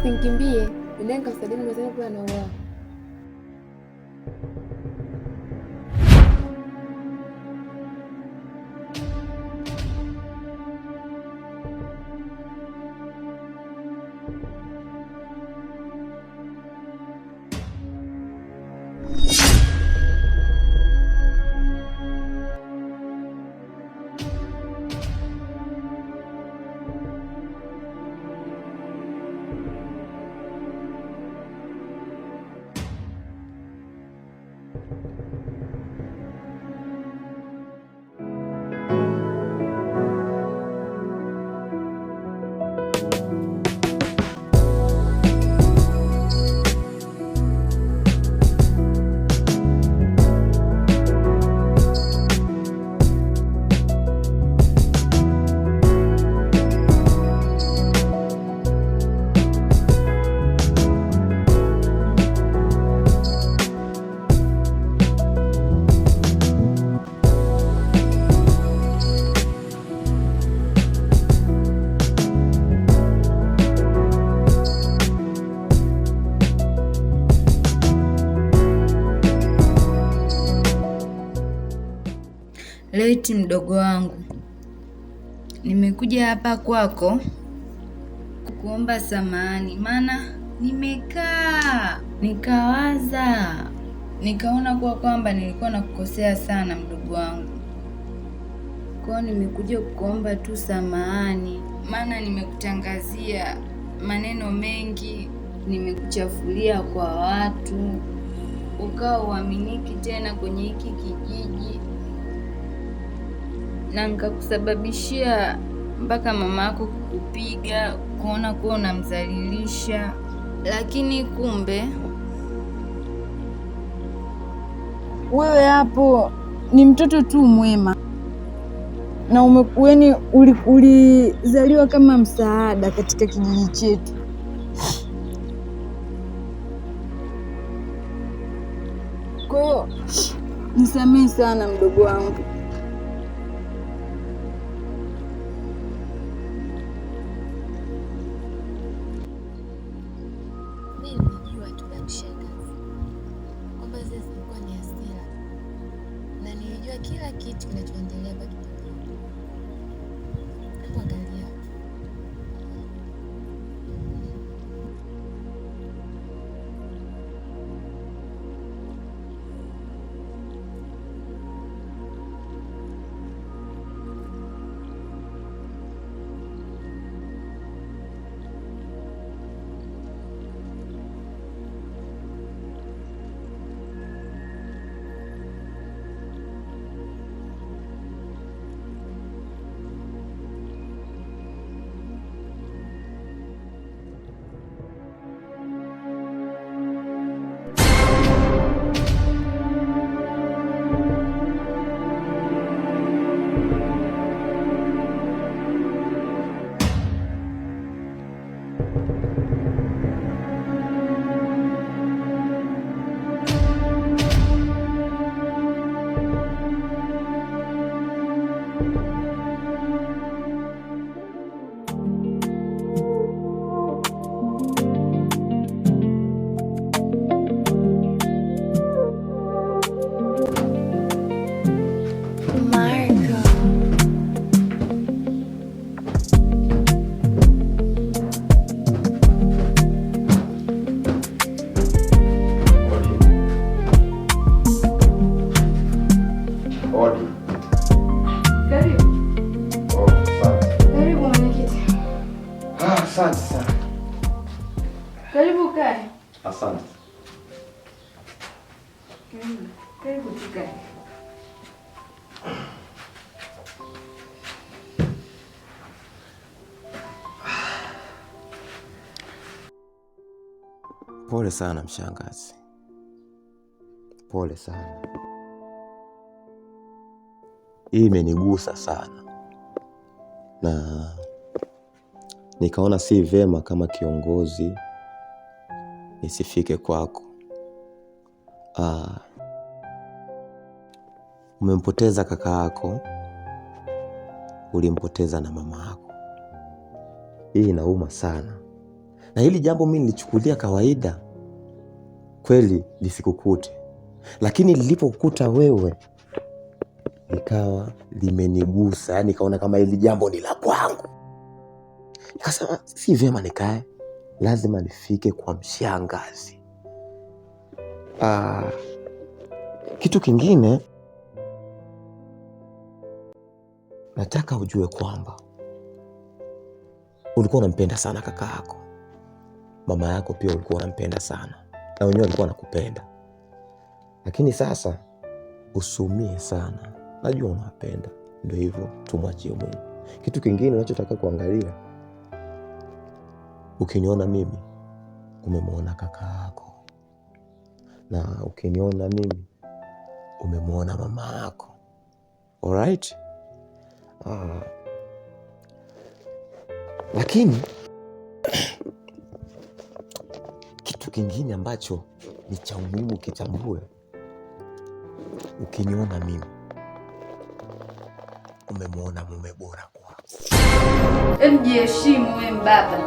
Nikimbie, nenda nikasalimu mzee kwa anaoa. Leti mdogo wangu, nimekuja hapa kwako kukuomba samahani, maana nimekaa nikawaza nikaona kwamba nilikuwa nakukosea sana mdogo wangu. Kwa nimekuja kukuomba tu samahani, maana nimekutangazia maneno mengi, nimekuchafulia kwa watu, ukawa uaminiki tena kwenye hiki kijiji, na nikakusababishia mpaka mama yako kukupiga, kuona kuwa unamdhalilisha. Lakini kumbe wewe hapo ni mtoto tu mwema, na ulizaliwa kama msaada katika kijiji chetu. Kwa hiyo nisamehe sana mdogo wangu. Kila kitu kinachoendelea hapa kijijini. Angalia. Asante sana. Karibu kae. Asante. Karibu tukae. Pole sana mshangazi. Pole sana. Hii imenigusa sana. Na nikaona si vema kama kiongozi nisifike kwako. umempoteza kaka yako, ulimpoteza na mama yako. Hii inauma sana, na hili jambo mimi nilichukulia kawaida kweli lisikukute, lakini lilipokuta wewe likawa limenigusa. Yani kaona kama hili jambo ni la kwangu, nikasema si vyema nikae, lazima nifike kwa mshangazi. Kitu kingine nataka ujue kwamba ulikuwa unampenda sana kaka yako, mama yako pia ulikuwa unampenda sana, na wenyewe walikuwa wanakupenda. Lakini sasa usiumie sana, najua unawapenda, ndio hivyo, tumwachie Mungu. Kitu kingine unachotaka kuangalia, ukiniona mimi umemwona kaka yako, na ukiniona mimi umemwona mama yako. Alright? Lakini kitu kingine ambacho ni cha umuhimu kitambue, ukiniona mimi umemwona mume bora kwako. Jiheshimu wewe mbaba.